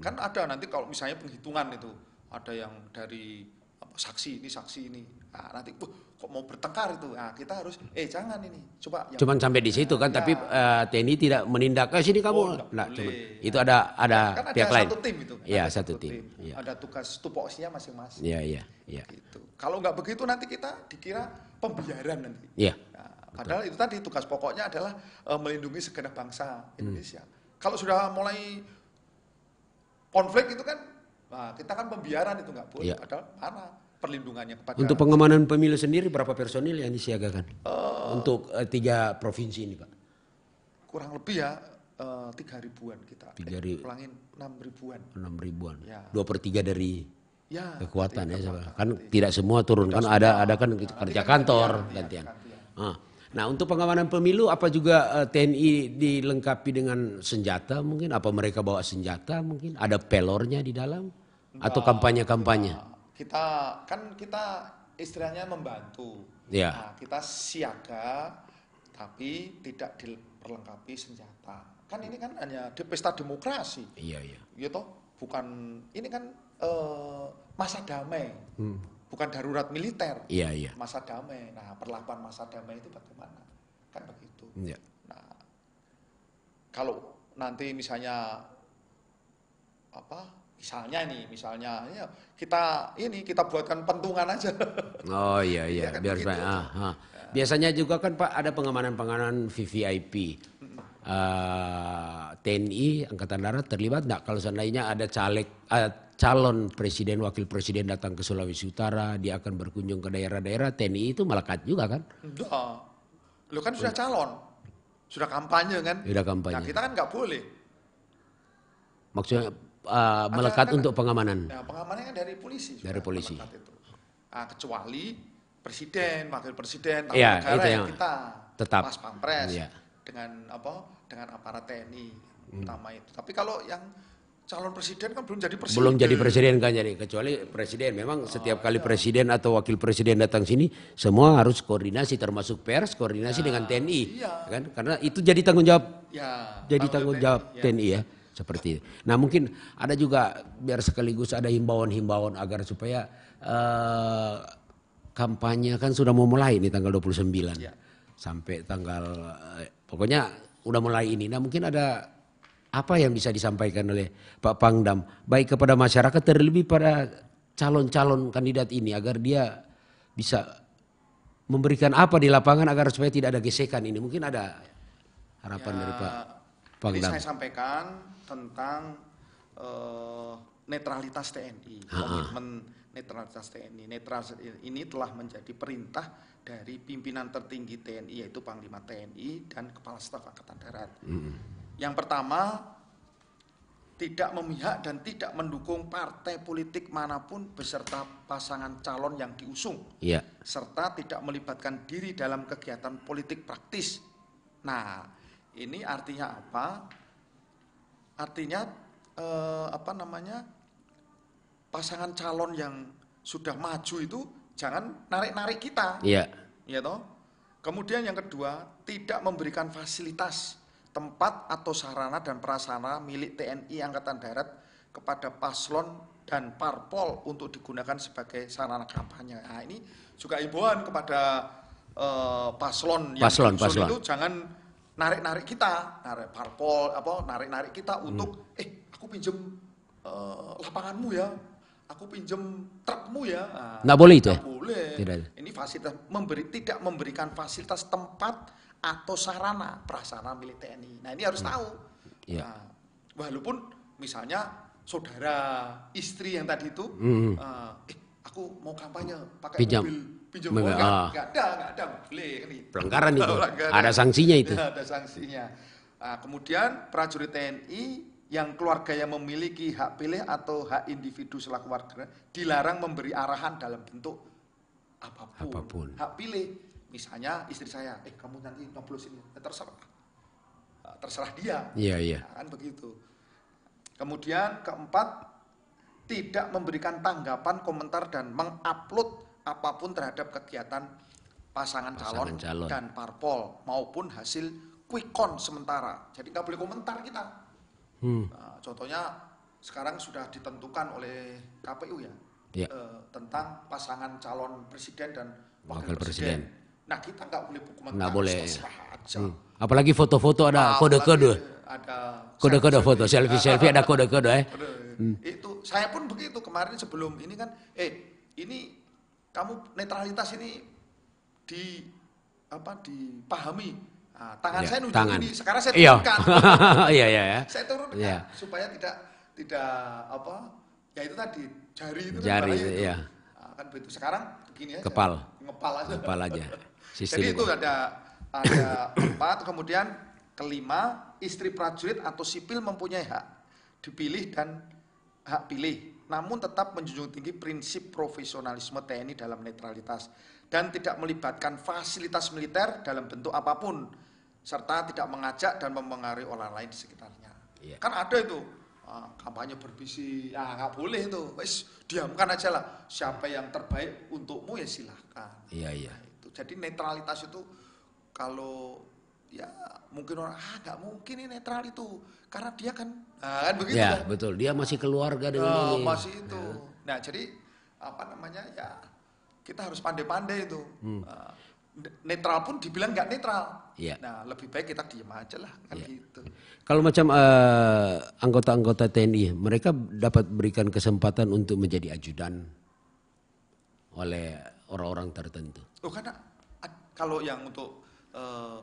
Kan ada nanti kalau misalnya penghitungan itu, ada yang dari saksi ini. Nah, nanti kok mau bertengkar itu. Nah, kita harus jangan ini. Cuman sampai di situ kan, tapi TNI tidak menindak. Sini kamu. Itu ada kan pihak lain. Satu tim itu. Iya, satu tim. Ada tugas tupoksinya masing-masing. Iya. Gitu. Kalau nggak begitu nanti kita dikira pembiaran nanti. Iya. Padahal itu tadi tugas pokoknya adalah melindungi segenap bangsa Indonesia. Kalau sudah mulai konflik itu kan, nah kita kan pembiaran itu nggak boleh. Padahal mana perlindungannya kepada. Untuk pengamanan pemilu sendiri berapa personil yang disiagakan untuk 3 provinsi ini, Pak? Kurang lebih ya 3.000-an kita. 3.000. Ulangin 6.000-an. 6.000-an. Ya. 2/3 dari kekuatan ya, kan tidak semua turun kan, ada kan kerja kantor gantian. Nah, untuk pengamanan pemilu apa juga TNI dilengkapi dengan senjata mungkin? Apa mereka bawa senjata mungkin? Ada pelornya di dalam? Atau kampanye-kampanye? Kita istilahnya membantu. Nah, kita siaga tapi tidak diperlengkapi senjata. Kan ini kan hanya pesta demokrasi. Iya. Gitu. Bukan, ini kan masa damai. Bukan darurat militer. Iya. Masa damai. Nah, perlakuan masa damai itu bagaimana? Kan begitu. Iya. Nah, kalau nanti misalnya misalnya ya kita buatkan pentungan aja. Oh iya, kan biar begitu. Biasanya juga kan Pak ada pengamanan VVIP. TNI Angkatan Darat terlibat enggak kalau seandainya ada calon presiden, wakil presiden datang ke Sulawesi Utara, dia akan berkunjung ke daerah-daerah, TNI itu melekat juga kan? Enggak. Lo kan sudah calon. Sudah kampanye kan? Sudah kampanye. Nah, kita kan nggak boleh. Maksudnya melekat untuk pengamanan? Nah, pengamanannya kan dari polisi. Dari polisi. Itu. Nah, kecuali presiden, wakil presiden, tamu ya, negara itu yang kita tetap pas pampres ya. dengan aparat TNI utama itu. Tapi kalau yang calon presiden kan belum jadi presiden. Belum jadi presiden kan, jadi kecuali presiden. Memang setiap kali presiden atau wakil presiden datang sini, semua harus koordinasi, termasuk pers, koordinasi dengan TNI, kan? Karena itu jadi tanggung jawab, tanggung jawab TNI ya, seperti itu. Nah mungkin ada juga biar sekaligus ada himbauan-himbauan agar supaya kampanye kan sudah mau mulai nih tanggal 29 sampai tanggal pokoknya udah mulai ini. Nah mungkin ada apa yang bisa disampaikan oleh Pak Pangdam baik kepada masyarakat terlebih pada calon-calon kandidat ini agar dia bisa memberikan apa di lapangan agar supaya tidak ada gesekan ini. Mungkin ada harapan dari Pak Pangdam. Saya sampaikan tentang netralitas TNI, komitmen netralitas TNI. Netralitas ini telah menjadi perintah dari pimpinan tertinggi TNI yaitu Panglima TNI dan Kepala Staf Angkatan Darat. Yang pertama, tidak memihak dan tidak mendukung partai politik manapun beserta pasangan calon yang diusung, serta tidak melibatkan diri dalam kegiatan politik praktis. Nah, ini artinya apa? Artinya pasangan calon yang sudah maju itu jangan narik-narik kita. Ya toh? Kemudian yang kedua, tidak memberikan fasilitas tempat atau sarana dan prasarana milik TNI Angkatan Darat kepada paslon dan parpol untuk digunakan sebagai sarana kampanye. Nah, ini juga himbauan kepada paslon yang diusung itu jangan narik-narik kita, narik parpol narik-narik kita untuk aku pinjem lapanganmu ya. Aku pinjem trukmu ya. Nggak boleh itu ya? Nggak boleh. Tidak. Ini fasilitas tidak memberikan fasilitas tempat atau sarana prasarana milik TNI. Nah ini harus tahu. Nah, walaupun misalnya saudara istri yang tadi itu, aku mau kampanye pakai mobil pinjam uang, nggak ada, boleh. Pelanggaran itu, ada sanksinya itu. Ada sanksinya. Nah, kemudian prajurit TNI yang keluarga yang memiliki hak pilih atau hak individu selaku warga dilarang memberi arahan dalam bentuk apapun. Hak pilih, misalnya istri saya, kamu nanti nyoblosin, terserah dia. Iya. Nah, kan begitu. Kemudian keempat, tidak memberikan tanggapan, komentar dan mengupload apapun terhadap kegiatan pasangan calon dan parpol maupun hasil quick count sementara. Jadi nggak boleh komentar kita. Nah, contohnya sekarang sudah ditentukan oleh KPU tentang pasangan calon presiden dan wakil presiden. Nah kita nggak boleh komentar. Nggak boleh. Apalagi foto-foto ada kode-kode. Ada kode-kode foto, selfie ada kode-kode. Itu saya pun begitu kemarin sebelum ini kan, ini kamu netralitas ini dipahami Nah, tangan Ya, saya nunjuk tangan. ini, sekarang saya Iya. turunkan. Iya, iya, ya. Saya turunkan Iya. supaya tidak apa? Ya itu tadi jari itu kan Jari bahaya itu, itu. iya. Nah, kan begitu. Sekarang begini aja. Kepal. Ngepal aja. Kepal aja. Jadi itu ada 4, kemudian kelima, istri prajurit atau sipil mempunyai hak dipilih dan hak pilih, namun tetap menjunjung tinggi prinsip profesionalisme TNI dalam netralitas dan tidak melibatkan fasilitas militer dalam bentuk apapun, serta tidak mengajak dan mempengaruhi orang lain di sekitarnya. Iya. Kan ada itu kampanye berbisi, ya nggak boleh itu, wis diamkan aja lah. Siapa yang terbaik untukmu ya silahkan. Iya, iya. Nah, itu. Jadi netralitas itu kalau ya mungkin orang nggak mungkin ini netral itu karena dia kan begitu Ya, kan. betul. Dia masih keluarga dengan ini. Masih itu. Nah jadi apa namanya ya kita harus pandai-pandai itu. Netral pun dibilang nggak netral. Iya. Nah lebih baik kita diem aja lah kan gitu. Kalau macam anggota-anggota TNI, mereka dapat berikan kesempatan untuk menjadi ajudan oleh orang-orang tertentu. Oh karena kalau yang untuk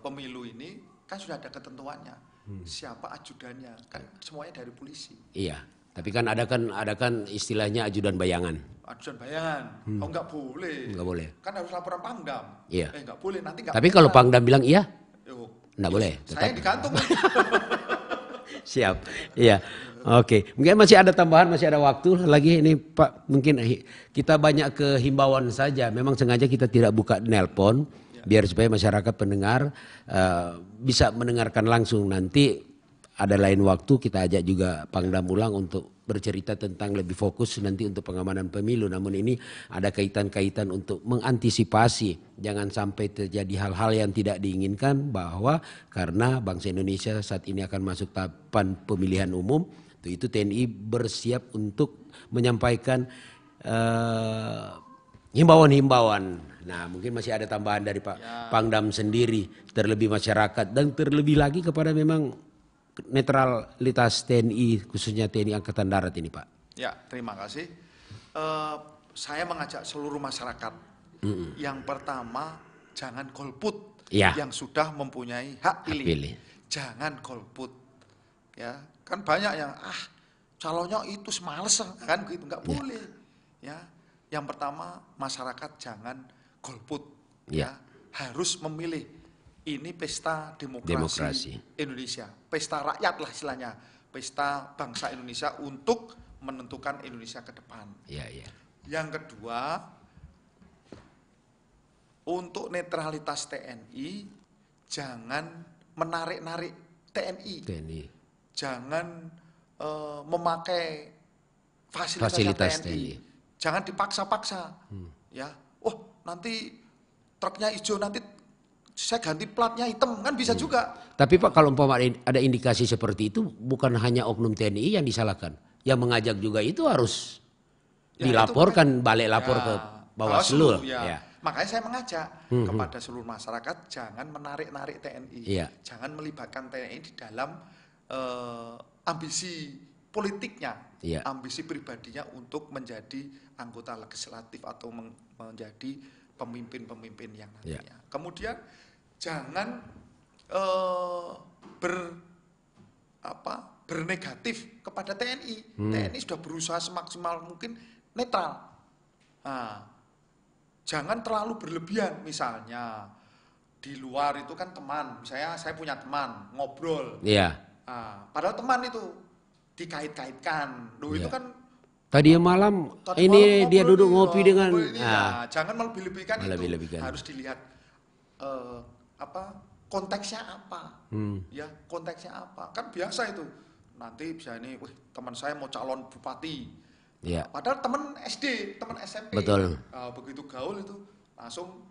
pemilu ini kan sudah ada ketentuannya. Siapa ajudannya kan semuanya dari polisi. Iya. Tapi kan ada kan istilahnya ajudan bayangan. Ajudan bayangan. Oh nggak boleh. Nggak boleh. Kan harus laporan Pangdam. Iya. Nggak boleh nanti nggak. Tapi kalau Pangdam bilang iya, nggak boleh. Saya Tetap. digantung. Siap. Iya. Oke. Mungkin masih ada tambahan, masih ada waktu lagi ini Pak. Mungkin kita banyak ke himbauan saja. Memang sengaja kita tidak buka nelpon biar supaya masyarakat pendengar bisa mendengarkan langsung. Nanti ada lain waktu kita ajak juga Pangdam ulang untuk bercerita tentang lebih fokus nanti untuk pengamanan pemilu. Namun ini ada kaitan-kaitan untuk mengantisipasi jangan sampai terjadi hal-hal yang tidak diinginkan, bahwa karena bangsa Indonesia saat ini akan masuk tahapan pemilihan umum, itu TNI bersiap untuk menyampaikan himbauan-himbauan. Nah, mungkin masih ada tambahan dari Pak Pangdam sendiri, terlebih masyarakat dan terlebih lagi kepada memang netralitas TNI, khususnya TNI Angkatan Darat ini, Pak. Ya, terima kasih. Saya mengajak seluruh masyarakat. Yang pertama, jangan golput yang sudah mempunyai hak pilih. Jangan golput. Ya, kan banyak yang calonnya itu males kan gitu, nggak boleh. Ya. Yang pertama, masyarakat jangan golput. Ya, harus memilih. Ini pesta demokrasi Indonesia, pesta rakyat lah istilahnya, pesta bangsa Indonesia untuk menentukan Indonesia ke depan. Yang kedua, untuk netralitas TNI, jangan menarik-narik TNI. Jangan memakai fasilitas TNI. Jangan dipaksa-paksa. Ya, nanti truknya hijau, nanti saya ganti platnya hitam, kan bisa juga. Tapi Pak, kalau umpama ada indikasi seperti itu, bukan hanya oknum TNI yang disalahkan, yang mengajak juga itu harus dilaporkan, balik lapor ke Bawaslu. Makanya saya mengajak kepada seluruh masyarakat jangan menarik-narik TNI, jangan melibatkan TNI di dalam ambisi politiknya, ambisi pribadinya untuk menjadi anggota legislatif atau menjadi pemimpin-pemimpin yang nantinya. Kemudian jangan bernegatif kepada TNI. TNI sudah berusaha semaksimal mungkin netral. Jangan terlalu berlebihan. Misalnya di luar itu kan teman, misalnya saya punya teman ngobrol. Padahal teman itu dikait-kaitkan. Itu kan tadi malam ini dia duduk ngopi dengan. Jangan melebih-lebihkan itu. Harus dilihat konteksnya apa. Ya, konteksnya apa. Kan biasa itu. Nanti bisa ini, teman saya mau calon bupati. Padahal teman SD, teman SMP. Betul. Begitu gaul itu langsung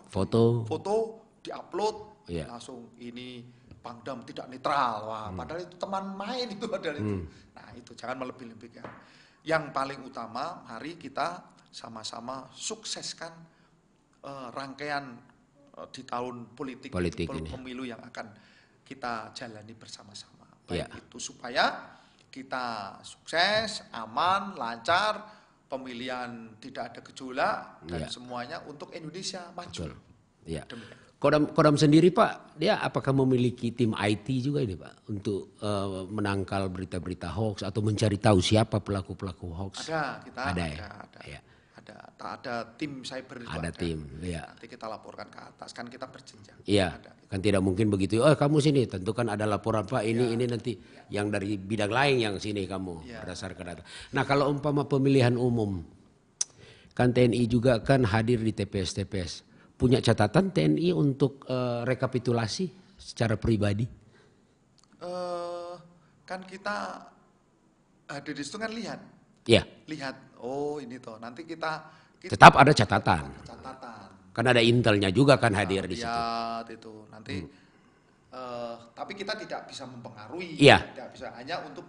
foto diupload, langsung ini Pangdam tidak netral. Padahal itu teman main itu padahal itu. Nah, itu jangan melebih-lebihkan. Yang paling utama, mari kita sama-sama sukseskan rangkaian di tahun politik ini. Pemilu yang akan kita jalani bersama-sama. Baik itu supaya kita sukses, aman, lancar, pemilihan tidak ada gejolak dan semuanya untuk Indonesia maju. Kodam sendiri Pak, dia apakah memiliki tim IT juga ini Pak untuk menangkal berita-berita hoax atau mencari tahu siapa pelaku-pelaku hoax? Ada, kita ada. Ya. Ada tim cyber itu ada. Tim, ya. Nanti kita laporkan ke atas, kan kita berjenjang. Iya, kan tidak mungkin begitu. Oh kamu sini, tentu kan ada laporan Pak ini nanti yang dari bidang lain yang sini kamu berdasarkan data. Nah kalau umpama pemilihan umum, kan TNI juga kan hadir di TPS. Punya catatan TNI untuk rekapitulasi secara pribadi? Kan kita hadir di situ kan lihat. Iya. Lihat, oh ini toh, nanti kita tetap ada catatan. Catatan. Kan ada intelnya juga kan hadir di situ. Lihat itu, nanti tapi kita tidak bisa mempengaruhi, Iya. tidak bisa, hanya untuk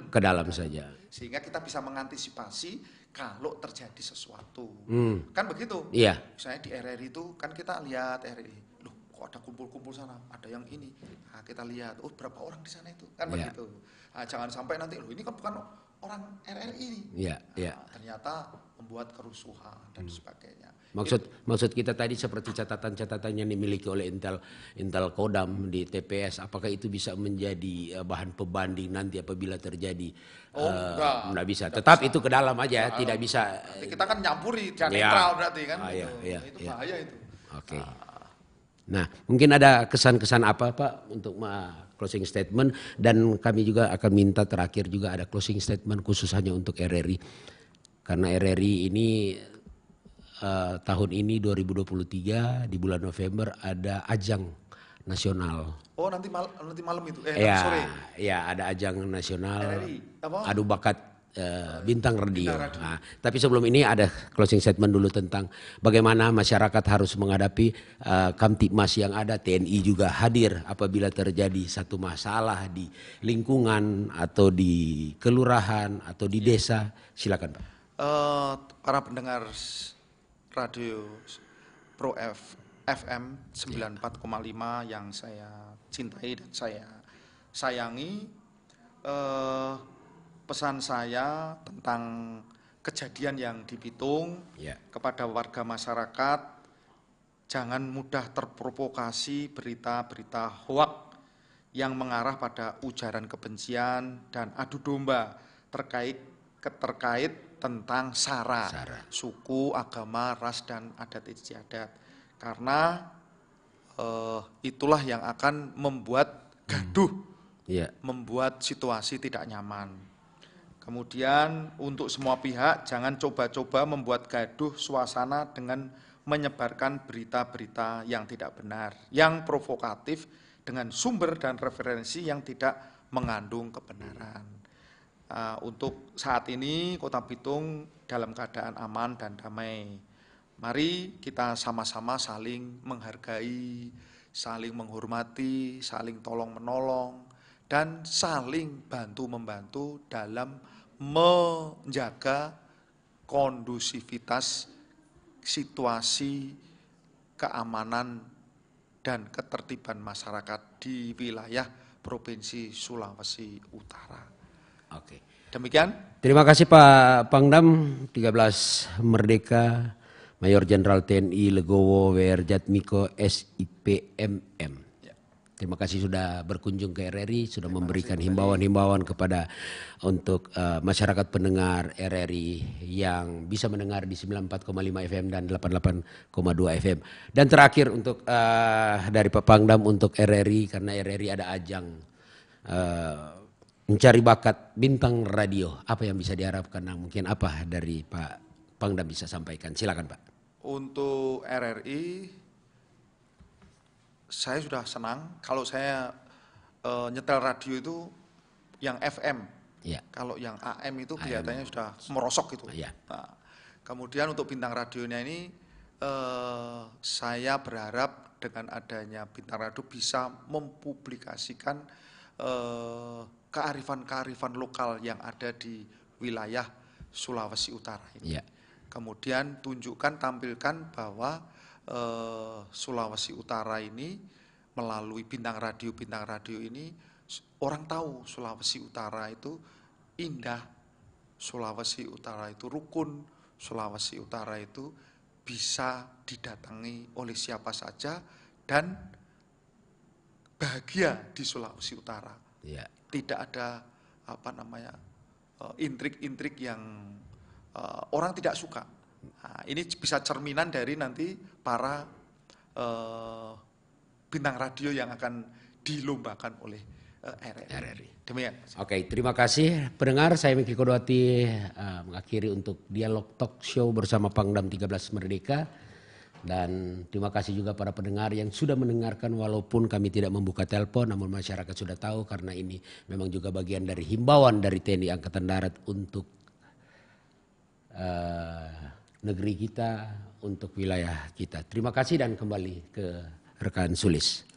ke dalam saja. Sehingga kita bisa mengantisipasi kalau terjadi sesuatu. Kan begitu. Iya. Misalnya di RRI itu kan kita lihat RRI, loh kok ada kumpul-kumpul sana, ada yang ini. Nah, kita lihat, oh berapa orang di sana itu, kan begitu. Nah, jangan sampai nanti, loh ini kan bukan orang RRI. Iya, ternyata membuat kerusuhan dan sebagainya. Maksud kita tadi seperti catatan-catatan yang dimiliki oleh Intel Kodam di TPS, apakah itu bisa menjadi bahan pembanding nanti apabila terjadi? Enggak bisa. Tetap itu ke dalam aja, tidak bisa. Nanti kita kan nyampuri, dan netral berarti kan. Itu bahaya itu. Oke. Nah, mungkin ada kesan-kesan apa Pak untuk closing statement, dan kami juga akan minta terakhir juga ada closing statement khusus hanya untuk RRI. Karena RRI ini tahun ini 2023 di bulan November ada ajang nasional. Oh nanti malam itu? Sore? Ya ada ajang nasional RRI, apa? Adu Bakat Bintang Radio. Nah, tapi sebelum ini ada closing statement dulu tentang bagaimana masyarakat harus menghadapi Kamtibmas yang ada. TNI juga hadir apabila terjadi satu masalah di lingkungan atau di kelurahan atau di desa. Silakan Pak. Para pendengar radio Pro FM 94,5 yang saya cintai dan saya sayangi, pesan saya tentang kejadian yang di Bitung kepada warga masyarakat, jangan mudah terprovokasi berita-berita hoak yang mengarah pada ujaran kebencian dan adu domba terkait tentang sara, suku, agama, ras, dan adat istiadat. Karena itulah yang akan membuat gaduh, membuat situasi tidak nyaman. Kemudian untuk semua pihak jangan coba-coba membuat gaduh suasana dengan menyebarkan berita-berita yang tidak benar, yang provokatif dengan sumber dan referensi yang tidak mengandung kebenaran. Untuk saat ini Kota Bitung dalam keadaan aman dan damai. Mari kita sama-sama saling menghargai, saling menghormati, saling tolong-menolong, dan saling bantu-membantu dalam menjaga kondusivitas situasi keamanan dan ketertiban masyarakat di wilayah Provinsi Sulawesi Utara. Oke. Demikian. Terima kasih Pak Pangdam 13 Merdeka Mayor Jenderal TNI Legowo WR Jatmiko SIPMM. Terima kasih sudah berkunjung ke RRI, sudah memberikan himbauan-himbauan kepada untuk masyarakat pendengar RRI yang bisa mendengar di 94,5 FM dan 88,2 FM. Dan terakhir untuk dari Pak Pangdam untuk RRI, karena RRI ada ajang mencari bakat bintang radio, apa yang bisa diharapkan? Nah, mungkin apa dari Pak Pangdam bisa sampaikan? Silakan Pak. Untuk RRI, saya sudah senang kalau saya nyetel radio itu yang FM. Kalau yang AM itu kelihatannya sudah merosok gitu. Nah, kemudian untuk bintang radionya ini, saya berharap dengan adanya bintang radio bisa mempublikasikan kearifan-kearifan lokal yang ada di wilayah Sulawesi Utara ini. Kemudian tampilkan bahwa Sulawesi Utara ini melalui bintang radio ini orang tahu Sulawesi Utara itu indah, Sulawesi Utara itu rukun, Sulawesi Utara itu bisa didatangi oleh siapa saja dan bahagia di Sulawesi Utara. Ya. Tidak ada intrik-intrik yang orang tidak suka. Nah, ini bisa cerminan dari nanti para bintang radio yang akan dilombakan oleh RRI. Demikian. Oke, terima kasih pendengar. Saya Miki Kodwati mengakhiri untuk dialog talk show bersama Pangdam 13 Merdeka. Dan terima kasih juga para pendengar yang sudah mendengarkan walaupun kami tidak membuka telepon, namun masyarakat sudah tahu karena ini memang juga bagian dari himbauan dari TNI Angkatan Darat untuk negeri kita, untuk wilayah kita. Terima kasih dan kembali ke rekan Sulis.